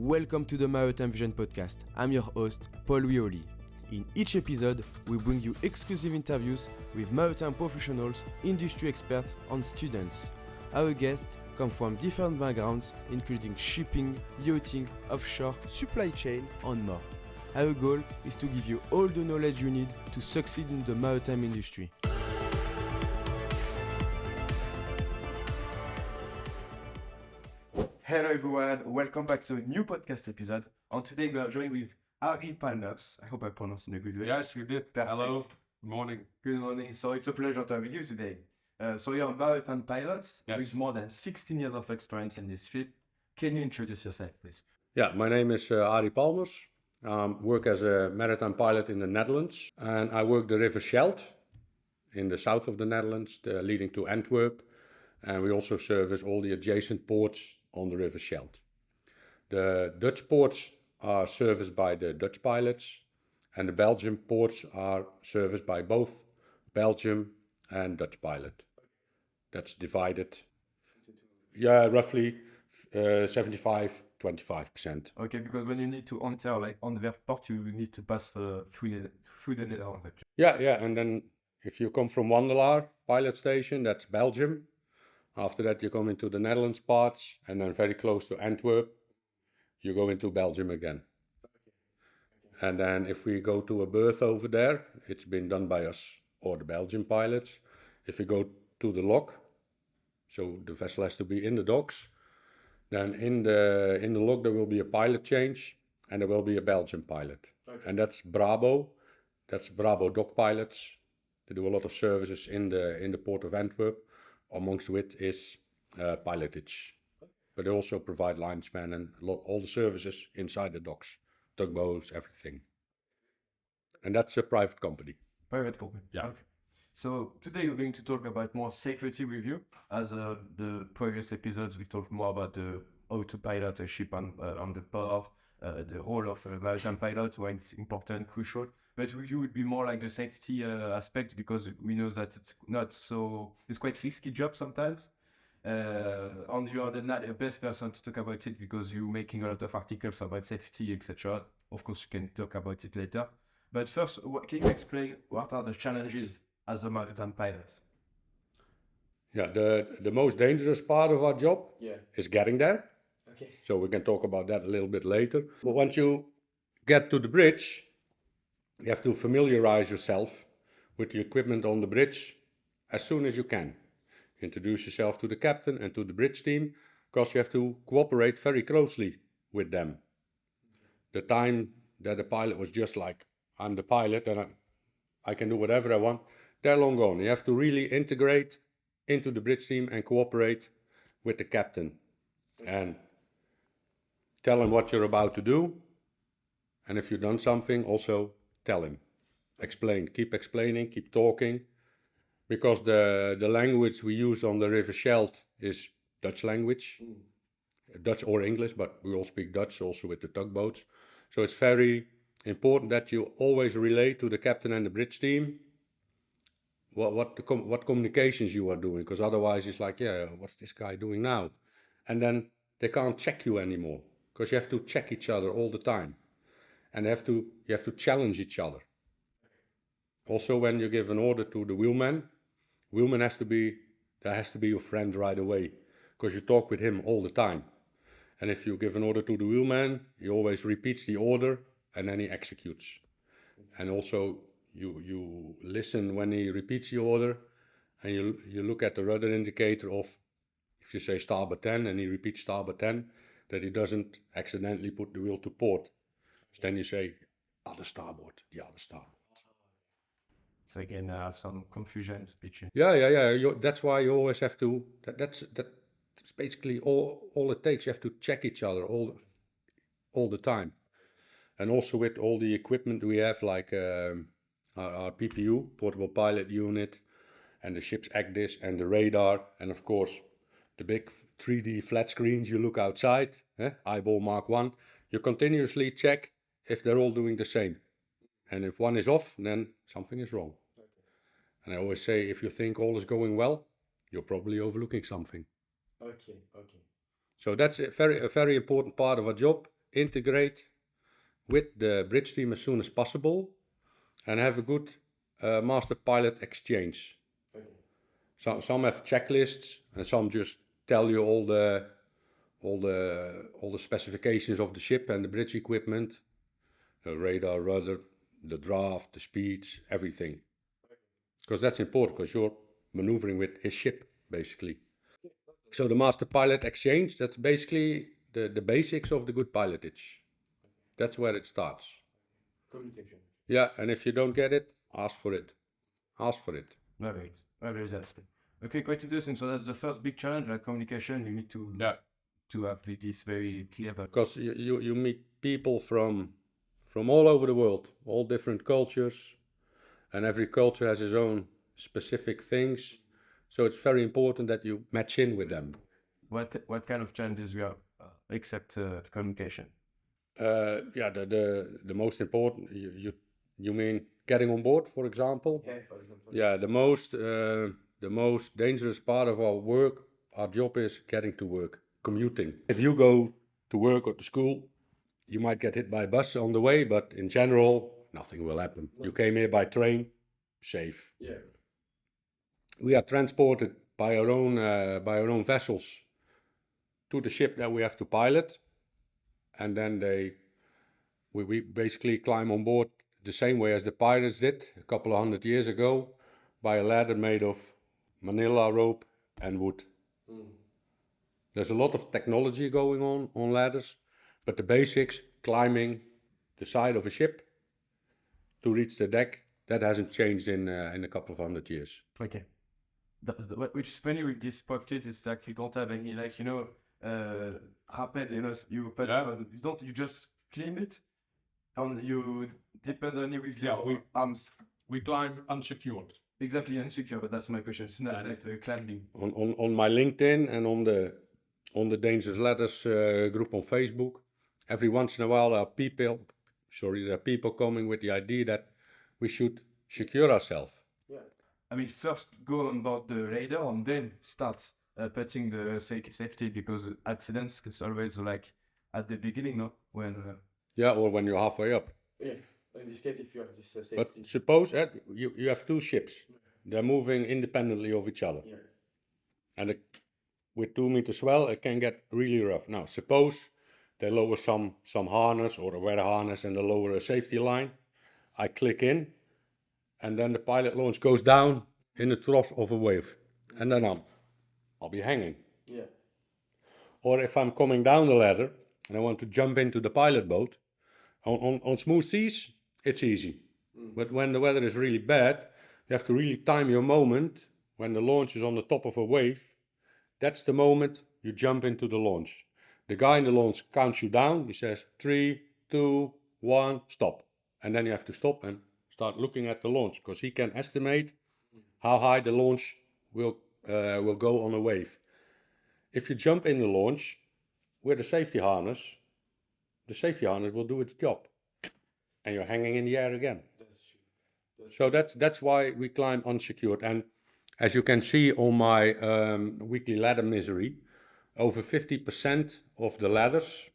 welcome to the Maritime Vision podcast. I'm your host, Paul Wioli. In each episode, we bring you exclusive interviews with maritime professionals, industry experts, and students. Our guests come from different backgrounds, including shipping, yachting, offshore, supply chain, and more. Our goal is to give you all the knowledge you need to succeed in the maritime industry. Hello everyone, welcome back to a new podcast episode. And today we are joined with Arie Palmers. I hope I pronounced in a good way. Yes, you did. Perfect. Hello. Good morning. Good morning. So it's a pleasure to have you today. So you're a maritime pilot with more than 16 years of experience in this field. Can you introduce yourself, please? Yeah, my name is Arie Palmers. Work as a maritime pilot in the Netherlands, and I work the River Scheldt in the south of the Netherlands, leading to Antwerp, and we also service all the adjacent ports on the River Scheldt. The Dutch ports are serviced by the Dutch pilots, and the Belgian ports are serviced by both Belgium and Dutch pilot. That's divided, roughly 75-25%. Okay, because when you need to enter like on the port, you need to pass through the Netherlands. Yeah, and then if you come from Wandelaar pilot station, that's Belgium. After that, you come into the Netherlands parts, and then very close to Antwerp, you go into Belgium again. And then if we go to a berth over there, it's been done by us or the Belgian pilots. If we go to the lock, so the vessel has to be in the docks, then in the lock there will be a pilot change, and there will be a Belgian pilot. Okay. And that's Brabo dock pilots. They do a lot of services in the port of Antwerp, amongst which is pilotage. But they also provide linesmen and all the services inside the docks, tugboats, everything. And that's a private company. Private company. Yeah. Okay. So today we're going to talk about more safety review. As the previous episodes, we talked more about how to pilot a ship on the port, the role of a maritime pilot, when it's important, crucial. But review would be more like the safety aspect, because we know that it's quite risky job sometimes. And you are the best person to talk about it because you're making a lot of articles about safety, etc. Of course, you can talk about it later. But first, can you explain what are the challenges as a maritime pilot? Yeah, the most dangerous part of our job is getting there. Okay. So we can talk about that a little bit later. But once you get to the bridge, you have to familiarize yourself with the equipment on the bridge as soon as you can. Introduce yourself to the captain and to the bridge team, because you have to cooperate very closely with them. The time that the pilot was just like, I'm the pilot and I can do whatever I want, they're long gone. You have to really integrate into the bridge team and cooperate with the captain and tell him what you're about to do. And if you've done something, also tell him. Explain, keep explaining, keep talking. Because the language we use on the River Scheldt is Dutch language. Dutch or English, but we all speak Dutch also with the tugboats. So it's very important that you always relay to the captain and the bridge team what communications you are doing, because otherwise it's like, what's this guy doing now? And then they can't check you anymore, because you have to check each other all the time. And you have to challenge each other. Also, when you give an order to the wheelman has to be your friend right away, because you talk with him all the time. And if you give an order to the wheelman, he always repeats the order and then he executes. And also you listen when he repeats the order, and you look at the rudder indicator of, if you say starboard 10 and he repeats starboard 10, that he doesn't accidentally put the wheel to port. So then you say the other starboard. So again, I have some confusion between. Yeah. That's why you always have to. That's basically all it takes. You have to check each other all the time, and also with all the equipment we have, like our PPU, portable pilot unit, and the ship's ACDIS and the radar, and of course the big 3D flat screens. You look outside, eyeball Mark 1. You continuously check if they're all doing the same. And if one is off, then something is wrong. Okay. And I always say, if you think all is going well, you're probably overlooking something. Okay. So that's a very important part of our job, integrate with the bridge team as soon as possible and have a good master pilot exchange. Okay. Some have checklists and some just tell you all the specifications of the ship and the bridge equipment, the radar, rudder, the draft, the speeds, everything. Because that's important, because you're maneuvering with his ship, basically. So the master pilot exchange, that's basically the basics of the good pilotage. That's where it starts. Communication. Yeah, and if you don't get it, ask for it. Ask for it. Very interesting. Okay, quite interesting. So that's the first big challenge, like communication. You need to have this very clear. Because you meet people from all over the world, all different cultures, and every culture has its own specific things. So it's very important that you match in with them. What kind of challenges we have except communication? Yeah, the most important. You mean getting on board, for example? Yeah, for example. Yeah, the most dangerous part of our job is getting to work, commuting. If you go to work or to school, you might get hit by a bus on the way, but in general, nothing will happen. No. You came here by train, safe. Yeah. We are transported by our own vessels to the ship that we have to pilot, and then we basically climb on board the same way as the pirates did a couple of 100 years ago, by a ladder made of manila rope and wood. There's a lot of technology going on ladders, but the basics, climbing the side of a ship to reach the deck, that hasn't changed in a couple of 100 years. Okay. Which is funny with this pocket is like you don't have any, like, rappel, you just climb it and you depend only with your arms. We climb unsecured. Exactly, unsecure, but that's my question. It's not like climbing. On my LinkedIn and on the Dangerous Ladders group on Facebook, every once in a while there are people coming with the idea that we should secure ourselves. Yeah. I mean, first go on board the radar and then start putting the safety, because accidents is always like at the beginning, no? When yeah, or when you're halfway up. Yeah. In this case, if you have this safety. But suppose you have two ships. They're moving independently of each other. Yeah. And with 2 meters swell, it can get really rough. Now, suppose they lower some harness or a wear harness and they lower a safety line. I click in, and then the pilot launch goes down in the trough of a wave. And then I'll be hanging. Yeah. Or if I'm coming down the ladder and I want to jump into the pilot boat, on smooth seas, it's easy. But when the weather is really bad, you have to really time your moment. When the launch is on the top of a wave, that's the moment you jump into the launch. The guy in the launch counts you down. He says 3, 2, 1, stop. And then you have to stop and start looking at the launch, because he can estimate how high the launch will go on a wave. If you jump in the launch with a safety harness, the safety harness will do its job, and you're hanging in the air again. So that's why we climb unsecured. And as you can see on my weekly ladder misery, over 50% of the ladders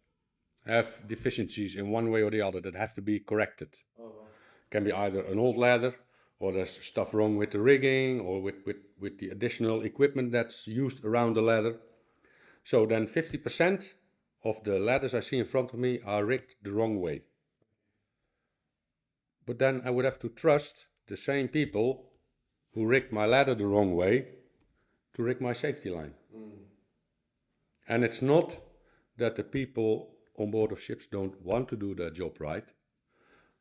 have deficiencies in one way or the other that have to be corrected. Oh, wow. Can be either an old ladder, or there's stuff wrong with the rigging, or with the additional equipment that's used around the ladder. So then 50% of the ladders I see in front of me are rigged the wrong way. But then I would have to trust the same people who rigged my ladder the wrong way to rig my safety line. And it's not that the people on board of ships don't want to do their job right,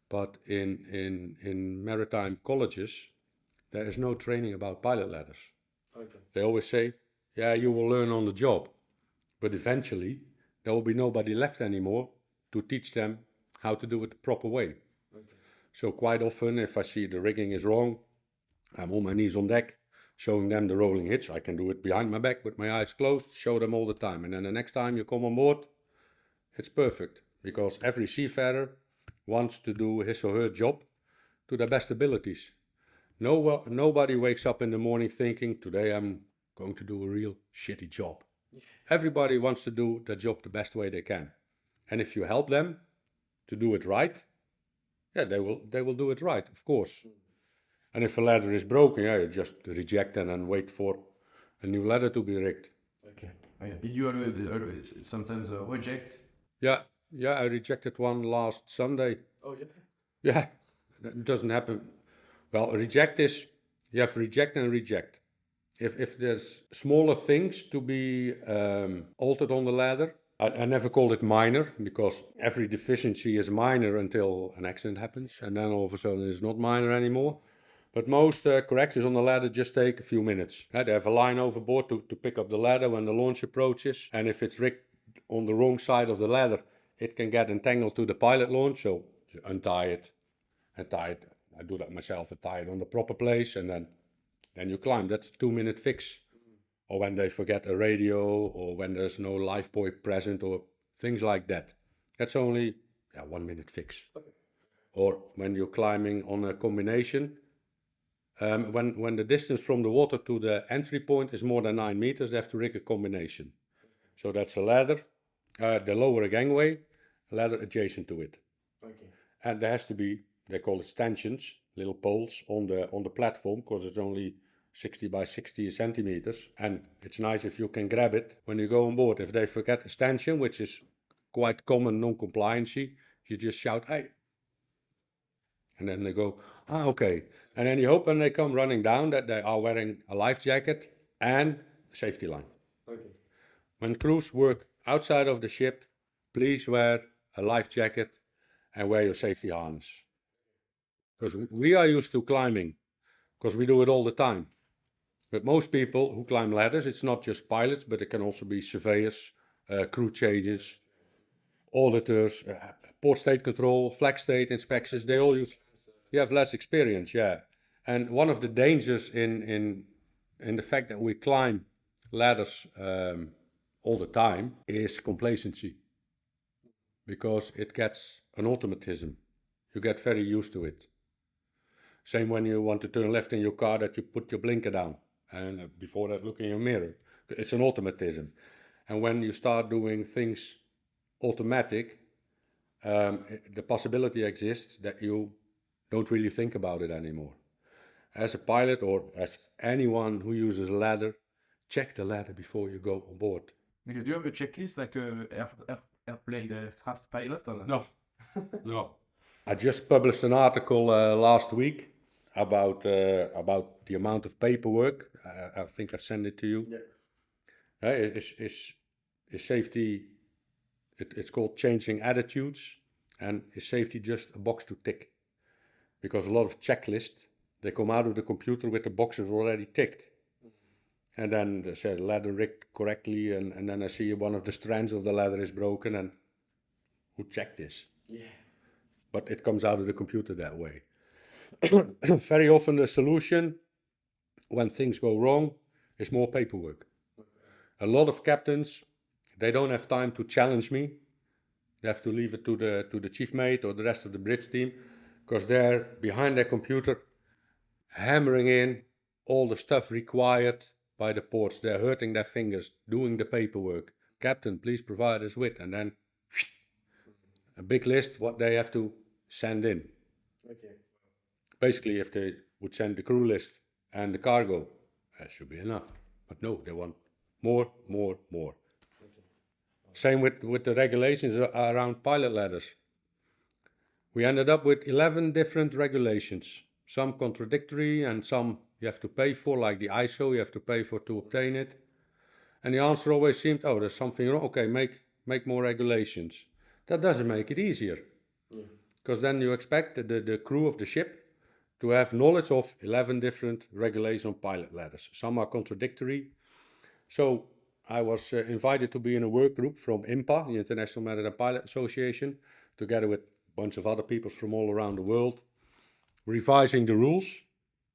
but in maritime colleges, there is no training about pilot ladders. Okay. They always say, yeah, you will learn on the job, but eventually there will be nobody left anymore to teach them how to do it the proper way. Okay. So quite often, if I see the rigging is wrong, I'm on my knees on deck, showing them the rolling hitch. I can do it behind my back with my eyes closed, show them all the time. And then the next time you come on board, it's perfect, because every seafarer wants to do his or her job to their best abilities. Nobody wakes up in the morning thinking, today I'm going to do a real shitty job. Everybody wants to do their job the best way they can. And if you help them to do it right, yeah, they will do it right, of course. And if a ladder is broken, yeah, you just reject it and wait for a new ladder to be rigged. Okay. Did you sometimes reject? Yeah, I rejected one last Sunday. Oh yeah. Yeah, that doesn't happen. Well, reject is, you have reject and reject. If there's smaller things to be altered on the ladder, I never call it minor, because every deficiency is minor until an accident happens, and then all of a sudden it's not minor anymore. But most corrections on the ladder just take a few minutes. They have a line overboard to pick up the ladder when the launch approaches, and if it's rigged on the wrong side of the ladder, it can get entangled to the pilot launch, so untie it and tie it. I do that myself, I tie it on the proper place, and then you climb. That's a 2-minute fix. Or when they forget a radio, or when there's no lifebuoy present, or things like that. That's only 1-minute fix. Okay. Or when you're climbing on a combination, when the distance from the water to the entry point is more than 9 meters, they have to rig a combination. So that's a ladder, the lower gangway, a ladder adjacent to it. Okay. And there has to be, they call it stanchions, little poles on the platform, because it's only 60 by 60 centimeters, and it's nice if you can grab it when you go on board. If they forget a stanchion, which is quite common non-compliancy, you just shout, "Hey!" And then they go, okay. And then you hope when they come running down that they are wearing a life jacket and a safety line. Okay. When crews work outside of the ship, please wear a life jacket and wear your safety harness. Because we are used to climbing, because we do it all the time. But most people who climb ladders, it's not just pilots, but it can also be surveyors, crew changes, auditors, port state control, flag state inspections. They all use. You have less experience, yeah. And one of the dangers in the fact that we climb ladders all the time is complacency, because it gets an automatism. You get very used to it. Same when you want to turn left in your car, that you put your blinker down, and before that look in your mirror. It's an automatism. And when you start doing things automatic, the possibility exists that you don't really think about it anymore. As a pilot, or as anyone who uses a ladder, check the ladder before you go on board. Do you have a checklist like airplane fast pilot? Or No. No. I just published an article last week about the amount of paperwork. I think I've sent it to you. Yeah. Is safety? It's called changing attitudes, and is safety just a box to tick? Because a lot of checklists, they come out of the computer with the boxes already ticked. And then they say ladder rigged correctly, and then I see one of the strands of the ladder is broken, and who checked this? Yeah. But it comes out of the computer that way. Very often the solution, when things go wrong, is more paperwork. A lot of captains, they don't have time to challenge me. They have to leave it to the chief mate or the rest of the bridge team, because they're behind their computer hammering in all the stuff required by the ports. They're hurting their fingers doing the paperwork. Captain, please provide us with, and then a big list what they have to send in. Okay. Basically, if they would send the crew list and the cargo, that should be enough. But no, they want more. Okay. Same with the regulations around pilot ladders. We ended up with 11 different regulations, some contradictory and some you have to pay for, like the ISO, you have to pay for to obtain it. And the answer always seemed, there's something wrong, okay, make more regulations. That doesn't make it easier, because then you expect the crew of the ship to have knowledge of 11 different regulations on pilot ladders. Some are contradictory. So I was invited to be in a work group from IMPA, the International Maritime Pilot Association, together with bunch of other people from all around the world, revising the rules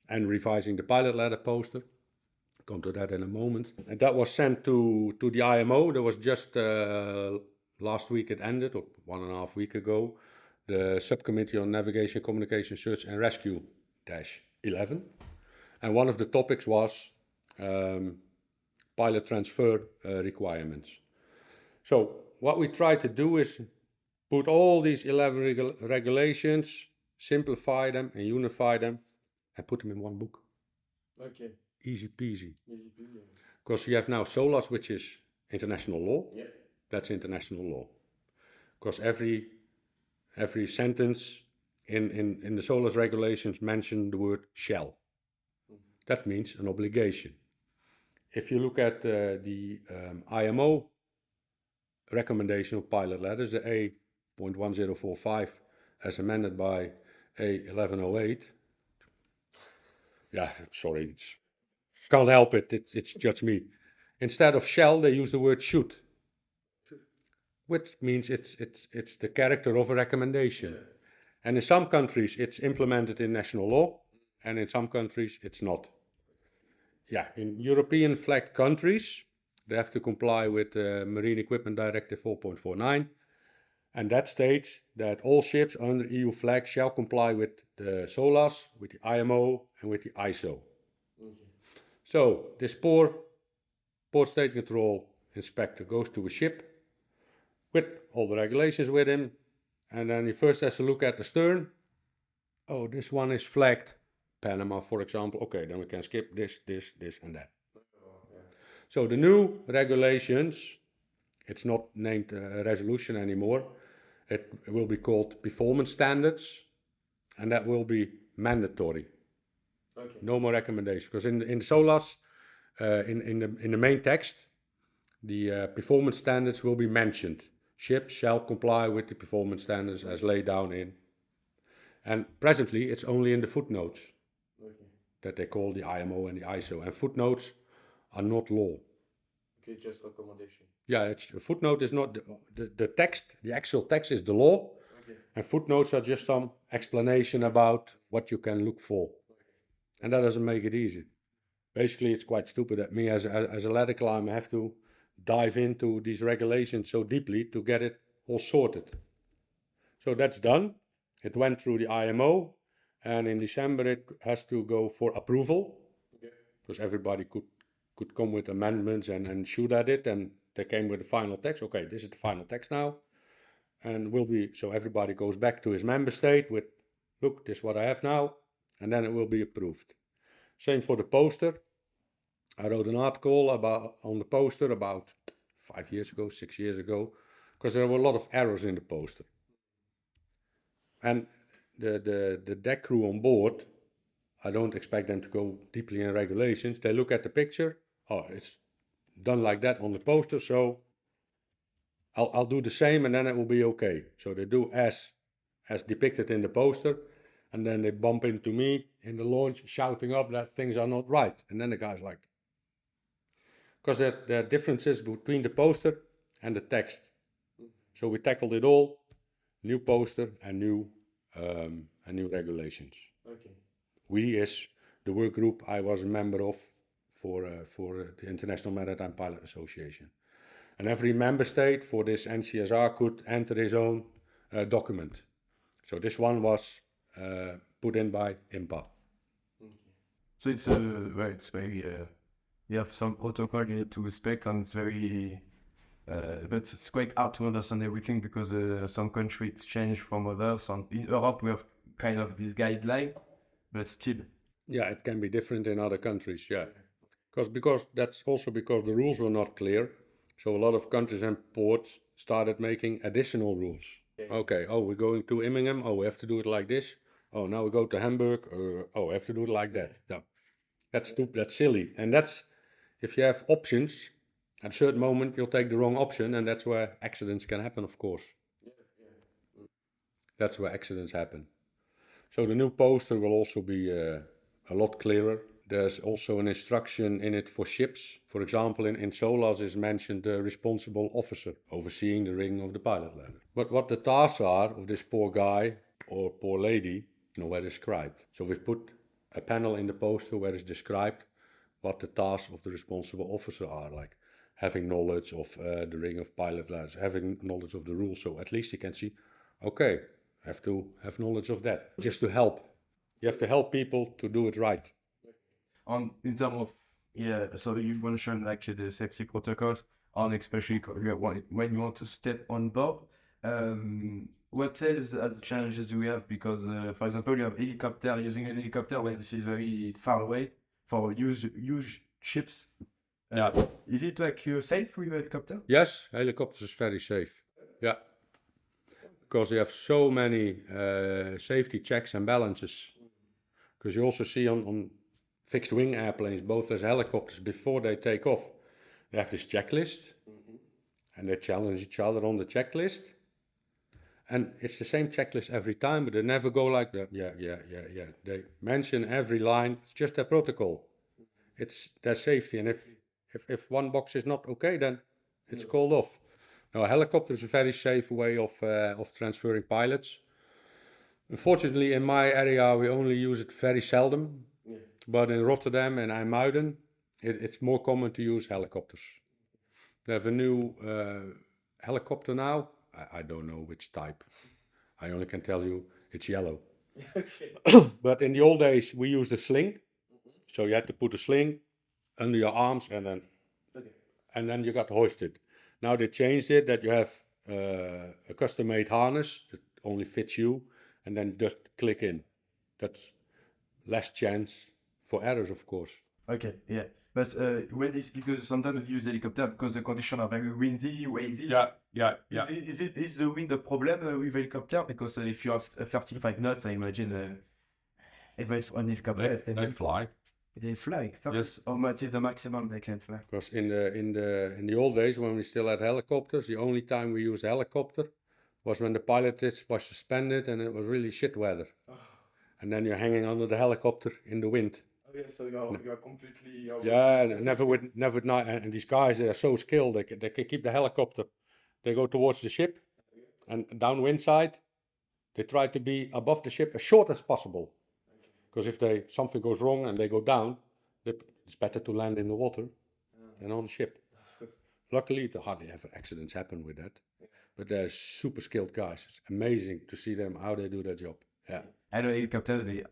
and revising the pilot ladder poster. I'll come to that in a moment. And that was sent to the IMO. There was just last week it ended, or 1.5 weeks ago, the Subcommittee on Navigation, Communication, Search and Rescue -11. And one of the topics was pilot transfer requirements. So what we try to do is put all these 11 regulations, simplify them and unify them, and put them in one book. Okay. Easy peasy. Easy peasy. Because you have now SOLAS, which is international law. Yep. That's international law. Because every sentence in the SOLAS regulations mention the word shall. That means an obligation. If you look at the IMO recommendation of pilot letters, the A.1045 as amended by A1108, yeah, sorry, can't help it, it's just me. Instead of shall, they use the word should, which means it's the character of a recommendation. Yeah. And in some countries it's implemented in national law, and in some countries it's not. Yeah, in European flagged countries, they have to comply with the Marine Equipment Directive 4.49, and that states that all ships under EU flag shall comply with the SOLAS, with the IMO, and with the ISO. Okay. So this port state control inspector goes to a ship with all the regulations with him, and then he first has to look at the stern. Oh, this one is flagged Panama, for example. Okay, then we can skip this, and that. So the new regulations, it's not named resolution anymore. It will be called performance standards, and that will be mandatory. Okay. No more recommendation, because in SOLAS, in the main text, the performance standards will be mentioned. Ships shall comply with the performance standards as laid down in. And presently, it's only in the footnotes that they call the IMO and the ISO. And footnotes are not law. Okay, just recommendation. Yeah, a footnote is not the text. The actual text is the law. Okay. And footnotes are just some explanation about what you can look for. And that doesn't make it easy. Basically, it's quite stupid that me as a ladder climber have to dive into these regulations so deeply to get it all sorted. So that's done. It went through the IMO, and in December it has to go for approval. Okay. Because everybody could come with amendments and shoot at it, and they came with the final text. Okay, this is the final text now, and so everybody goes back to his member state with, look, this is what I have now, and then it will be approved. Same for the poster. I wrote an article on the poster about 5 years ago, 6 years ago, because there were a lot of errors in the poster. And the deck crew on board, I don't expect them to go deeply in regulations. They look at the picture. Oh, it's done like that on the poster, so I'll do the same, and then it will be okay. So they do as depicted in the poster, and then they bump into me in the launch shouting up that things are not right. And then the guy's like, because there are differences between the poster and the text. So we tackled it all, new poster and new regulations. Okay. We is the work group I was a member of for the International Maritime Pilot Association. And every member state for this NCSR could enter his own document. So this one was put in by IMPA. So it's very you have some protocol you need to respect, and it's very but it's quite hard to understand everything because some countries change from others. And in Europe we have kind of this guideline, but still. Yeah, it can be different in other countries. Yeah, because that's also because the rules were not clear. So a lot of countries and ports started making additional rules. Okay, oh, we're going to Immingham. Oh, we have to do it like this. Oh, now we go to Hamburg. Oh, we have to do it like that. No, that's stupid. That's silly. And that's, if you have options, at a certain moment you'll take the wrong option, and that's where accidents can happen, of course. That's where accidents happen. So the new poster will also be a lot clearer. There's also an instruction in it for ships. For example, in SOLAS is mentioned the responsible officer overseeing the rigging of the pilot ladder. But what the tasks are of this poor guy or poor lady, nowhere described. So we've put a panel in the poster where it's described what the tasks of the responsible officer are, like having knowledge of the rigging of pilot ladders, having knowledge of the rules. So at least you can see, okay, I have to have knowledge of that, just to help. You have to help people to do it right. In terms of, so you mentioned actually the safety protocols, and especially when you want to step on board, What else as challenges do we have? Because, for example, you have helicopter, using a helicopter when this is very far away for huge ships. Yeah. Is it like safe with a helicopter? Yes, helicopters is very safe. Yeah. Because they have so many safety checks and balances. Because you also see on fixed wing airplanes, both as helicopters, before they take off, they have this checklist, and they challenge each other on the checklist. And it's the same checklist every time, but they never go like that. Yeah. They mention every line. It's just their protocol. It's their safety. And if one box is not okay, then it's called off. Now, a helicopter is a very safe way of transferring pilots. Unfortunately, in my area, we only use it very seldom. Yeah. But in Rotterdam and IJmuiden, it's more common to use helicopters. They have a new helicopter now. I don't know which type. I only can tell you it's yellow. Okay. But in the old days, we used a sling. So you had to put a sling under your arms Okay. and then you got hoisted. Now they changed it that you have a custom-made harness that only fits you and then just click in. That's less chance for errors, of course. Okay, yeah. But when this, because sometimes you use helicopter because the conditions are very windy, wavy. Yeah. Is the wind a problem with helicopter? Because if you have 35 knots, I imagine if it's on helicopter, They fly. they fly. Yes. How much is the maximum they can fly? Because in the old days when we still had helicopters, the only time we used a helicopter was when the pilotage was suspended and it was really shit weather. And then you're hanging under the helicopter in the wind. Okay, so you're completely. Yeah, and never with night. And these guys, they are so skilled. They can keep the helicopter. They go towards the ship, and downwind side, they try to be above the ship as short as possible. Because if something goes wrong and they go down, it's better to land in the water than on the ship. Luckily, hardly ever accidents happen with that. But they're super skilled guys. It's amazing to see them how they do their job. Yeah. I know helicopters they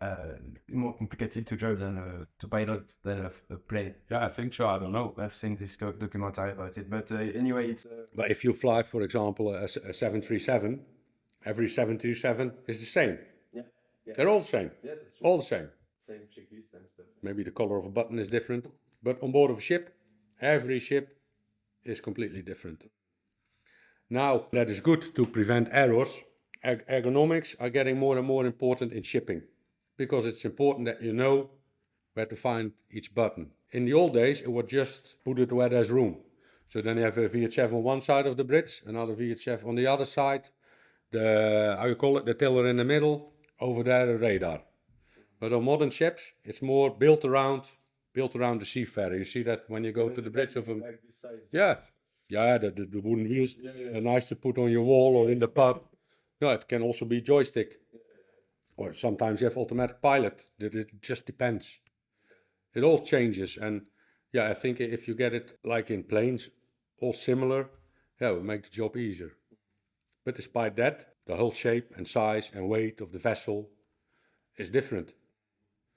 more complicated to drive than to pilot than a plane. Yeah, I think so. I don't know. I've seen this documentary about it, but anyway, it's But if you fly, for example, a 737, every 737 is the same. Yeah. They're all the same. Yeah, that's true. All the same. Same checklist, same stuff. Maybe the color of a button is different. But on board of a ship, every ship is completely different. Now, that is good to prevent errors. Ergonomics are getting more and more important in shipping because it's important that you know where to find each button. In the old days, it was just put it where there's room. So then you have a VHF on one side of the bridge, another VHF on the other side, the tiller in the middle, over there a radar. But on modern ships, it's more built around the seafarer. You see that when you go to the bridge of a... Like besides. Yeah, the wooden wheels Yeah. are nice to put on your wall or in the pub. No, it can also be joystick. Or sometimes you have automatic pilot. It just depends. It all changes. And yeah, I think if you get it like in planes, all similar, yeah, it will make the job easier. But despite that, the whole shape and size and weight of the vessel is different.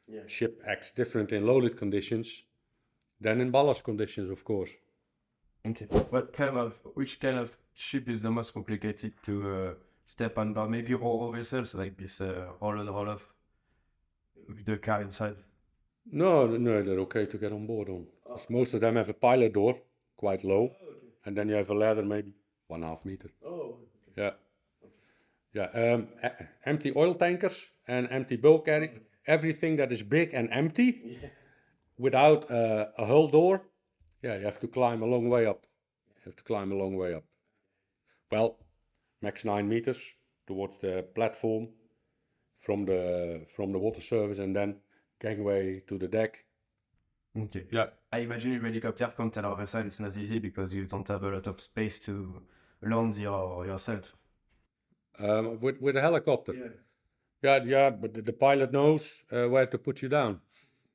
Yeah. Ship acts different in loaded conditions than in ballast conditions, of course. okay. Which kind of ship is the most complicated to step on board? Maybe roll vessels like this roll on roll off with the car inside. No, they're okay to get on board on. 'Cause most of them have a pilot door, quite low, and then you have a ladder maybe 1.5 meter. Oh, okay. Yeah. Yeah. Empty oil tankers and empty bulk carrier, everything that is big and empty Yeah. without a hull door, yeah, you have to climb a long way up. Well, max 9 meters towards the platform from the water surface and then gangway to the deck. Okay. Yeah. I imagine in helicopter content of vessel it's not easy because you don't have a lot of space to land yourself. With a helicopter. Yeah. Yeah, but the pilot knows where to put you down.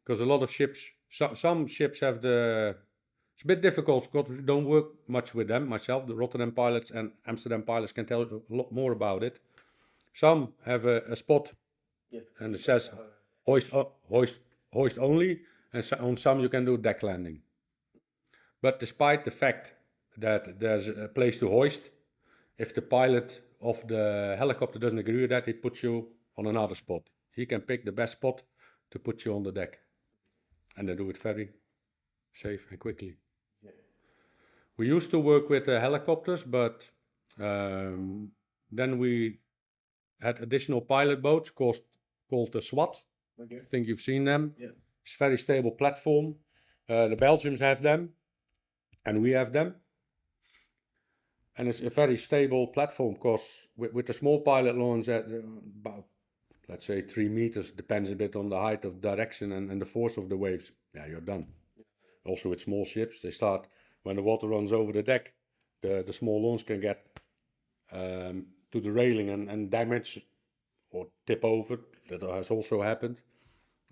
Because a lot of ships, some ships have it's a bit difficult because we don't work much with them. Myself, the Rotterdam pilots and Amsterdam pilots can tell you a lot more about it. Some have a spot Yeah. and it says hoist only, and on some you can do deck landing. But despite the fact that there's a place to hoist, If the pilot of the helicopter doesn't agree with that, he puts you on another spot. He can pick the best spot to put you on the deck. And they do it very safe and quickly. Yeah. We used to work with helicopters, but then we had additional pilot boats called the SWAT. Okay. I think you've seen them. Yeah. It's a very stable platform. The Belgians have them, and we have them. And it's a very stable platform because with the small pilot launch at about, let's say, 3 meters, depends a bit on the height of direction and the force of the waves. Yeah, you're done. Also with small ships, they start when the water runs over the deck. The small launch can get to the railing and damage or tip over. That has also happened.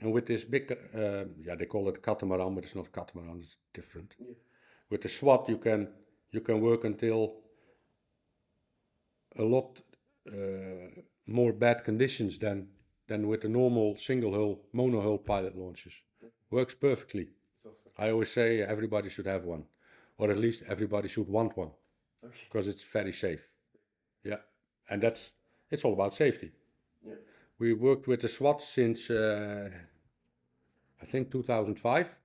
And with this big, they call it catamaran, but it's not catamaran, it's different. Yeah. With the SWAT, you can work until a lot more bad conditions than with the normal single hull, mono hull pilot launches. Works perfectly. I always say everybody should have one, or at least everybody should want one, because it's very safe. Yeah, and it's all about safety. Yeah. We worked with the SWAT since I think 2005.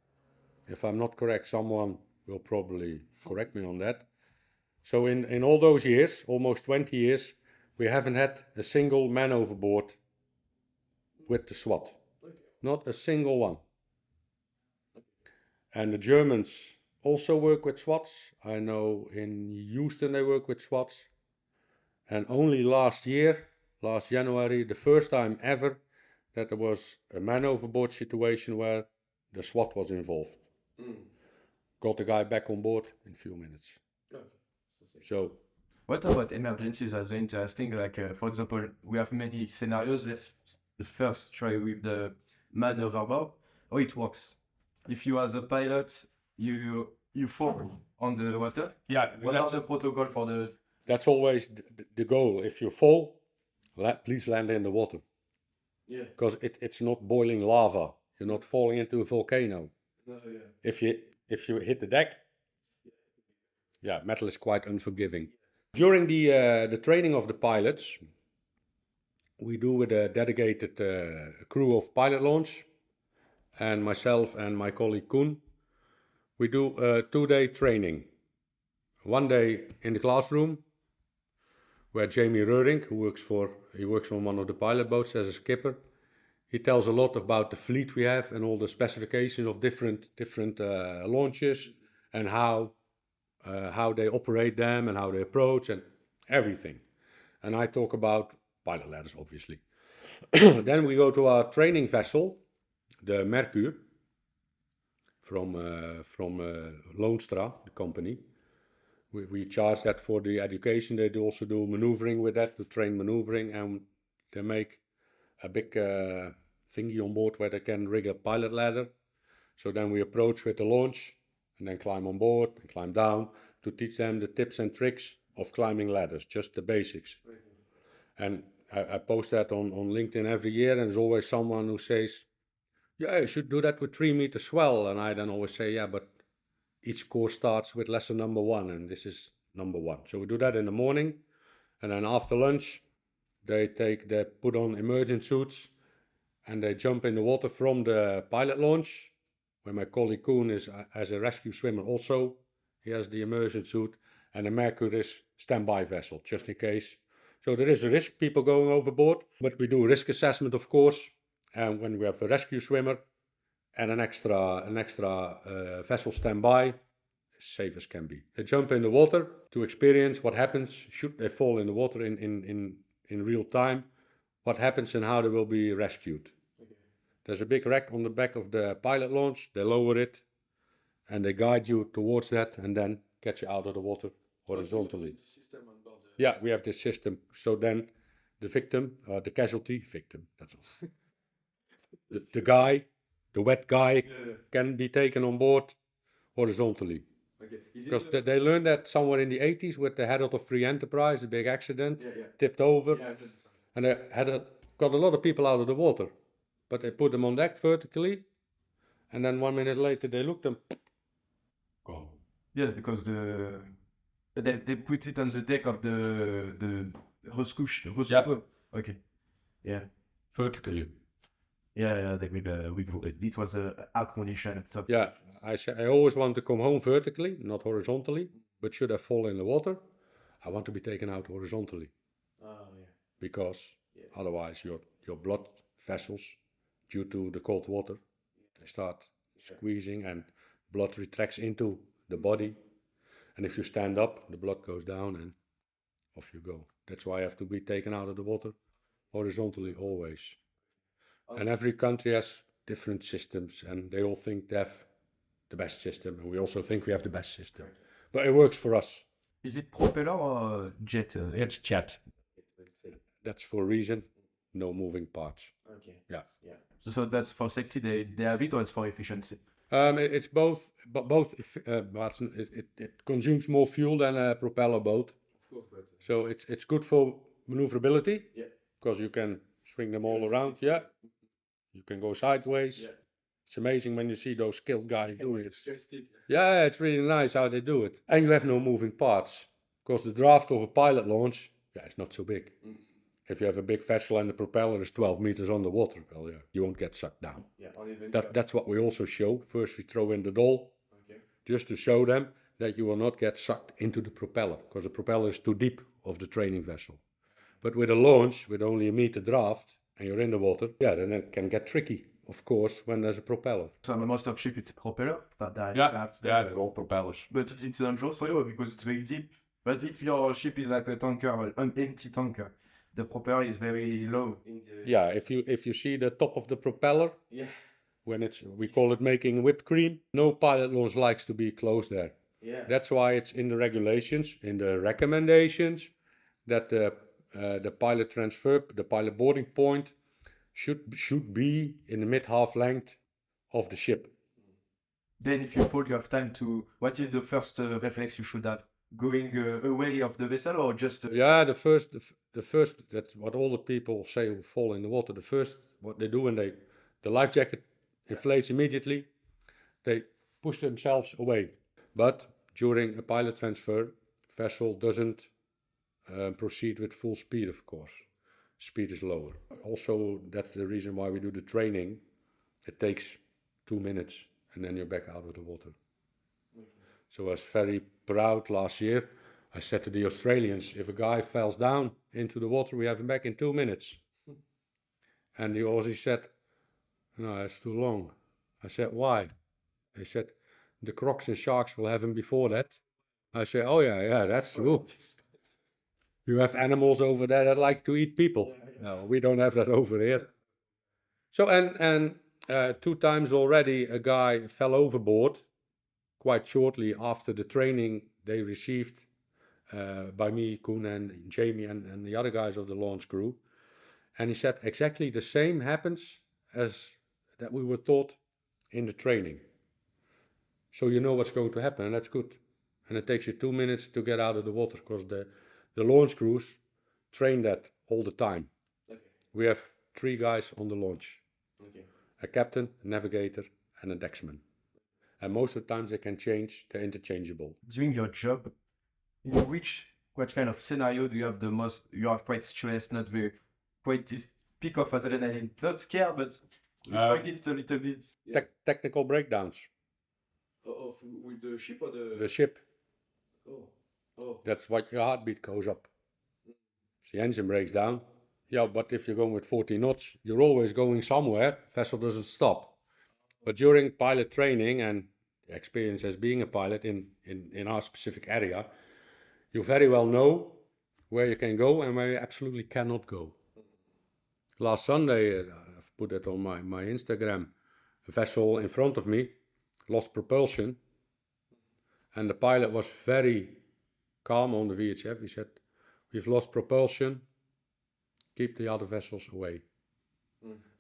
If I'm not correct, someone will probably correct me on that. So in all those years, almost 20 years, we haven't had a single man overboard with the SWAT. Okay. Not a single one. And the Germans also work with SWATs. I know in Houston they work with SWATs. And only last January, the first time ever that there was a man overboard situation where the SWAT was involved. Got the guy back on board in a few minutes. Okay. So What about emergencies as interesting? Like, for example, we have many scenarios. Let's first try with the man overboard. How it works? If you as a pilot, you fall on the water. Yeah, What are the protocol for the? that's always the goal. If you fall, please land in the water. Yeah. Because it's not boiling lava. You're not falling into a volcano. No, yeah. If you hit the deck, yeah, metal is quite unforgiving. During the training of the pilots, we do with a dedicated crew of pilot launch, and myself and my colleague Koen, we do a 2-day training. 1 day in the classroom, where Jamie Röring, who works on one of the pilot boats as a skipper, he tells a lot about the fleet we have and all the specifications of different launches and how they operate them and how they approach and everything. And I talk about pilot ladders, obviously. Then we go to our training vessel, the Mercure, from Loonstra, the company. We charge that for the education. They also do maneuvering with that, to train maneuvering, and they make a big thingy on board where they can rig a pilot ladder. So then we approach with the launch and then climb on board and climb down to teach them the tips and tricks of climbing ladders, just the basics. And I post that on LinkedIn every year, and there's always someone who says, yeah, you should do that with 3 meter swell. And I then always say, yeah, but each course starts with lesson number 1, and this is number 1. So we do that in the morning, and then after lunch, they put on emergent suits, and they jump in the water from the pilot launch, where my colleague Koen is as a rescue swimmer also. He has the immersion suit, and the Mercury is standby vessel, just in case. So there is a risk, people going overboard, but we do risk assessment, of course, and when we have a rescue swimmer and an extra vessel standby, as safe as can be. They jump in the water to experience what happens should they fall in the water in real time, what happens and how they will be rescued. Okay. There's a big rack on the back of the pilot launch, they lower it, and they guide you towards that and then get you out of the water horizontally. The system and about the... Yeah, we have this system. So then the victim, the casualty, that's all. the guy, the wet guy, can be taken on board horizontally. Okay. Is Because it they learned that somewhere in the 80s with the Herald of Free Enterprise, a big accident, tipped over, Yeah, I've heard this. and they got a lot of people out of the water. But they put them on deck vertically, and then 1 minute later they looked them, gone. Yes, because the They put it on the deck of the rescouche. Yeah. Okay. Yeah. Vertically. Yeah. They will. It was a air condition and stuff. Yeah, I always want to come home vertically, not horizontally. But should I fall in the water, I want to be taken out horizontally Oh, yeah. because otherwise your blood vessels, due to the cold water, they start squeezing and blood retracts into the body. And if you stand up, the blood goes down and off you go. That's why I have to be taken out of the water horizontally always. And every country has different systems, and they all think they have the best system, and we also think we have the best system. But it works for us. Is it propeller or jet? It's jet. That's for a reason. No moving parts. Okay. Yeah. Yeah. So that's for safety. They have it, or it's for efficiency. It's both, but it consumes more fuel than a propeller boat. Of course, but So it's good for maneuverability. Yeah. Because you can swing them all around. Yeah. You can go sideways. Yeah. It's amazing when you see those skilled guys doing it. Joystick. Yeah, it's really nice how they do it. And you have no moving parts. Because the draft of a pilot launch, it's not so big. If you have a big vessel and the propeller is 12 meters underwater, well, you won't get sucked down. Yeah. On even That's what we also show. First we throw in the doll, Okay. just to show them that you will not get sucked into the propeller, because the propeller is too deep of the training vessel. But with a launch, with only a meter draft, and you're in the water, then it can get tricky, of course, when there's a propeller. So most of ship it's propeller. Yeah, they're all propellers. But it's dangerous for you because it's very deep. But if your ship is like a tanker, an empty tanker, the propeller is very low. In the Yeah, if you see the top of the propeller, Yeah. when we call it making whipped cream, no pilot launch likes to be close there. Yeah. That's why it's in the regulations, in the recommendations, that the pilot transfer, the pilot boarding point should be in the mid-half length of the ship. Then if you fall, you have time to. What is the first reflex you should have? Going away of the vessel or just? Yeah, the first, that's what all the people say who fall in the water. The first, what they do when the life jacket inflates immediately, they push themselves away. But during a pilot transfer, vessel doesn't proceed with full speed, of course. Speed is lower. Also, that's the reason why we do the training. It takes 2 minutes and then you're back out of the water. So I was very proud last year. I said to the Australians, if a guy falls down into the water, we have him back in 2 minutes. And the Aussie said, no, that's too long. I said, why? They said, the crocs and sharks will have him before that. I said, oh yeah, that's true. You have animals over there that like to eat people. No, we don't have that over here. So, and 2 times already a guy fell overboard quite shortly after the training they received by me, Koen and Jamie and the other guys of the launch crew. And he said exactly the same happens as that we were taught in the training. So you know what's going to happen, and that's good. And it takes you 2 minutes to get out of the water, because the launch crews train that all the time. Okay. We have 3 guys on the launch. Okay. A captain, a navigator, and a decksman. And most of the times they can change, they're interchangeable. During your job, in what kind of scenario do you have the most? You are quite stressed, not very, quite this peak of adrenaline. Not scared, but you find it a little bit. Yeah. Technical breakdowns. With the ship or The ship, Oh. that's what your heartbeat goes up. The engine breaks down. Yeah, but if you're going with 40 knots, you're always going somewhere. Vessel doesn't stop. But during pilot training and experience as being a pilot in our specific area, you very well know where you can go and where you absolutely cannot go. Last Sunday, I've put it on my Instagram, a vessel in front of me lost propulsion, and the pilot was very calm on the VHF. He said, we've lost propulsion, keep the other vessels away.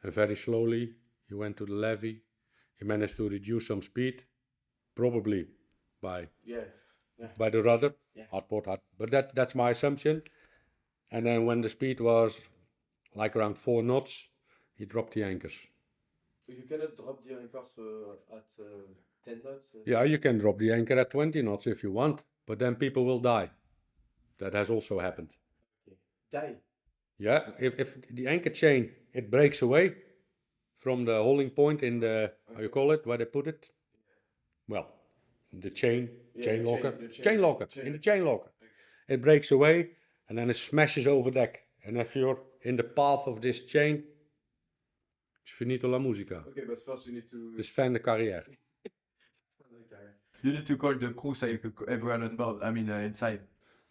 And very slowly he went to the levee. He managed to reduce some speed, probably by the rudder, hardport, but that's my assumption. And then when the speed was like around 4 knots, he dropped the anchors. You cannot drop the anchors at 10 knots? Yeah, you can drop the anchor at 20 knots if you want. but then people will die. That has also happened. Die. Yeah, if the anchor chain, it breaks away from the holding point in the, how you call it, where they put it? Well, the chain locker, chain locker, in the chain locker. It breaks away and then it smashes over deck. And if you're in the path of this chain, it's finito la musica. Okay, but first you need to. It's fin de carrière. You need to call the crew so you could everyone on board. I mean, inside.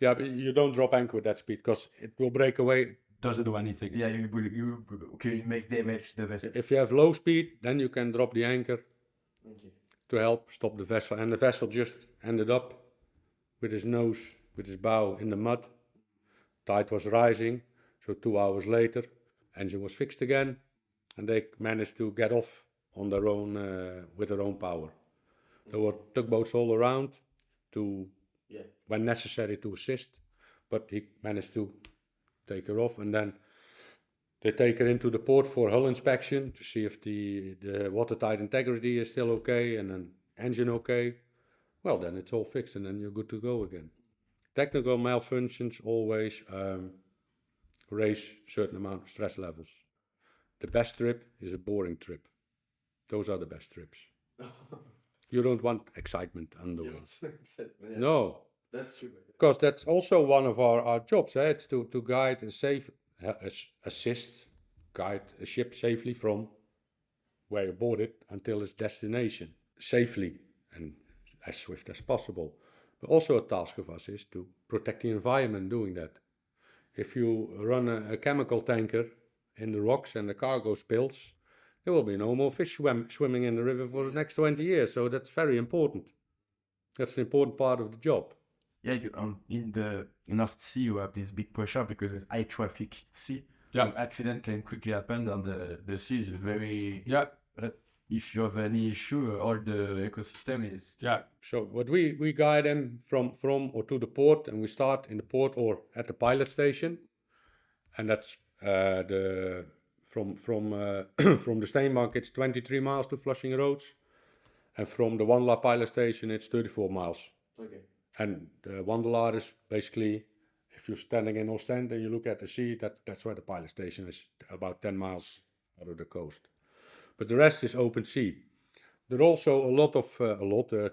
Yeah, but you don't drop anchor with that speed because it will break away. Doesn't do anything. Yeah, you make damage to the vessel. If you have low speed, then you can drop the anchor Okay. to help stop the vessel. And the vessel just ended up with his nose, with his bow in the mud. Tide was rising, so 2 hours later, engine was fixed again, and they managed to get off on their own with their own power. There were tugboats all around to, when necessary, to assist, but he managed to take her off, and then they take her into the port for hull inspection to see if the watertight integrity is still okay and then engine okay. Well, then it's all fixed and then you're good to go again. Technical malfunctions always raise certain amount of stress levels. The best trip is a boring trip. Those are the best trips. You don't want excitement underway. No, That's true. because that's also one of our jobs. It's to guide and guide a ship safely from where you board it until its destination, safely and as swift as possible. But also a task of us is to protect the environment doing that. If you run a chemical tanker in the rocks and the cargo spills, there will be no more fish swimming in the river for the next 20 years. So that's very important. That's an important part of the job. Yeah, in the North Sea, you have this big pressure because it's high traffic sea. Yeah. Accident can quickly happen, and the sea is very. Yeah. If you have any issue, all the ecosystem is. Yeah. So what we guide them from or to the port, and we start in the port or at the pilot station, and that's from the Steenbank it's 23 miles to Flushing Roads, and from the Wandelaar pilot station it's 34 miles. Okay. And the Wandelaar is basically, if you're standing in Ostend and you look at the sea, that's where the pilot station is, about 10 miles out of the coast. But the rest is open sea. There are also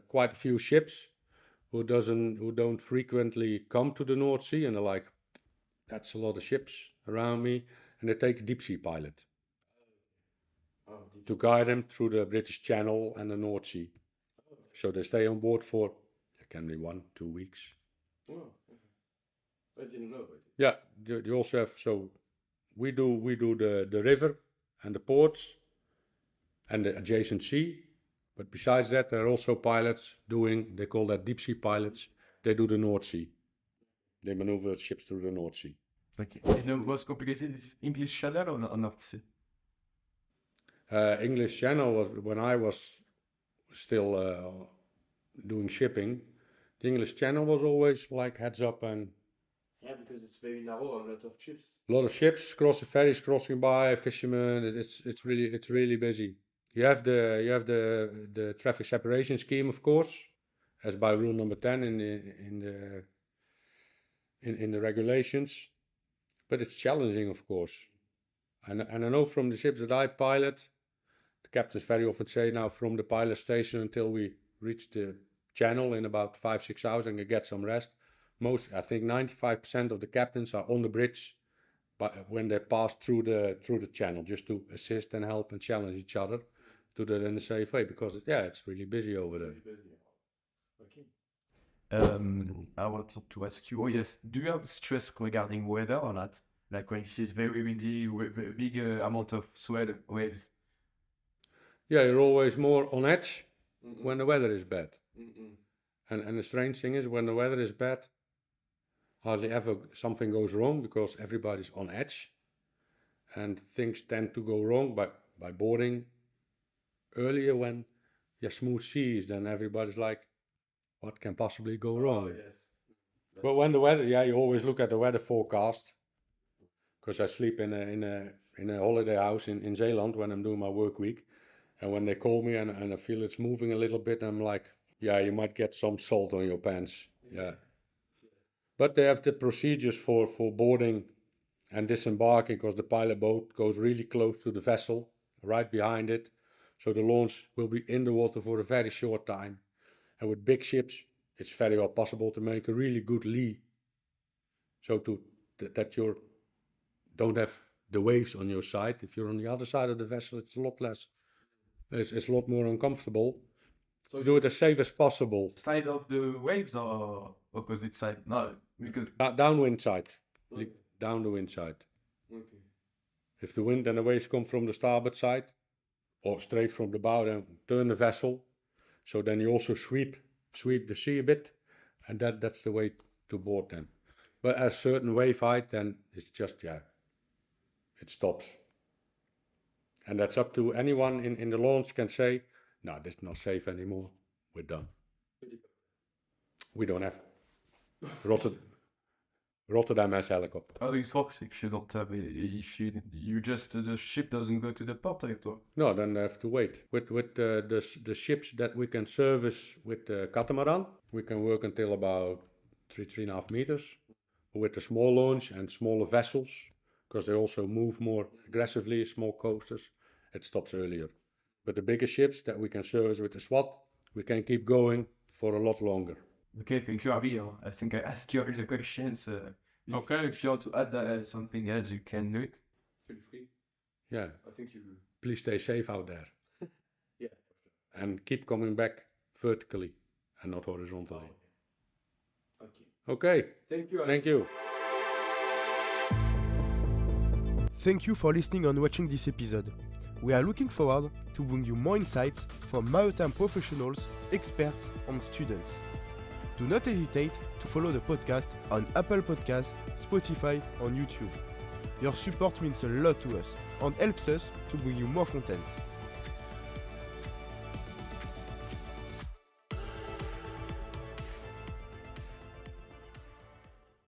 quite a few ships who don't frequently come to the North Sea, and they're like, that's a lot of ships around me, and they take a deep sea pilot to guide them through the British Channel and the North Sea. So they stay on board for, it can be 1-2 weeks. Oh, okay. I didn't know about it. Yeah, you also have, so we do the river and the ports and the adjacent sea, but besides that there are also pilots doing, they call that deep sea pilots, they do the North Sea. They maneuver ships through the North Sea. Okay. And the most complicated is English Channel or North Sea? English Channel was, when I was still doing shipping, the English Channel was always like heads up and Yeah, because it's very narrow and a lot of ships. a lot of ships, ferries crossing by, fishermen. It's really busy. You have the traffic separation scheme, of course, as by rule number 10 in the regulations, but it's challenging, of course. And I know from the ships that I pilot, the captains very often say now from the pilot station until we reach the channel in about 5-6 hours and get some rest. I think 95% of the captains are on the bridge, but when they pass through the channel, just to assist and help and challenge each other to do that in a safe way, because it's really busy over there. Very busy. Okay. I wanted to ask you. Oh yes, do you have stress regarding weather or not? Like when it is very windy, with a big amount of swell waves. Yeah, you're always more on edge Mm-mm. when the weather is bad. Mm-mm. And the strange thing is, when the weather is bad, hardly ever something goes wrong because everybody's on edge, and things tend to go wrong by boarding earlier when smooth seas. Then everybody's like, what can possibly go wrong? Oh, yes. But when the weather, you always look at the weather forecast, because I sleep in a holiday house in Zeeland when I'm doing my work week, and when they call me and I feel it's moving a little bit, I'm like, you might get some salt on your pants. Yeah. But they have the procedures for boarding and disembarking, because the pilot boat goes really close to the vessel, right behind it. So the launch will be in the water for a very short time. And with big ships, it's very well possible to make a really good lee. So that you don't have the waves on your side. If you're on the other side of the vessel, it's a lot less. It's a lot more uncomfortable. So do it as safe as possible. Side of the waves or opposite side? No, because Downwind side. Okay. Down the wind side. Okay. If the wind and the waves come from the starboard side, or straight from the bow, then turn the vessel. So then you also sweep the sea a bit, and that's the way to board them. But at a certain wave height, then it's just, it stops. And that's up to anyone in the launch can say, no, this is not safe anymore. We're done. We don't have Rotterdam has helicopter. how it works if you don't have it, if you just the ship doesn't go to the port territory. No, then they have to wait. With the ships that we can service with the catamaran, we can work until about 3.5 meters. With the small launch and smaller vessels, because they also move more aggressively, small coasters, it stops earlier. But the bigger ships that we can service with the SWAT, we can keep going for a lot longer. Okay, thank you, Arie. I think I asked you all the questions. Okay. If you want to add something else, you can do it. Feel free. Yeah, I think you. please stay safe out there. Yeah. And keep coming back vertically and not horizontally. Okay. Okay, Thank you. thank you. Thank you for listening and watching this episode. We are looking forward to bring you more insights from maritime professionals, experts, and students. Do not hesitate to follow the podcast on Apple Podcasts, Spotify, and YouTube. Your support means a lot to us and helps us to bring you more content.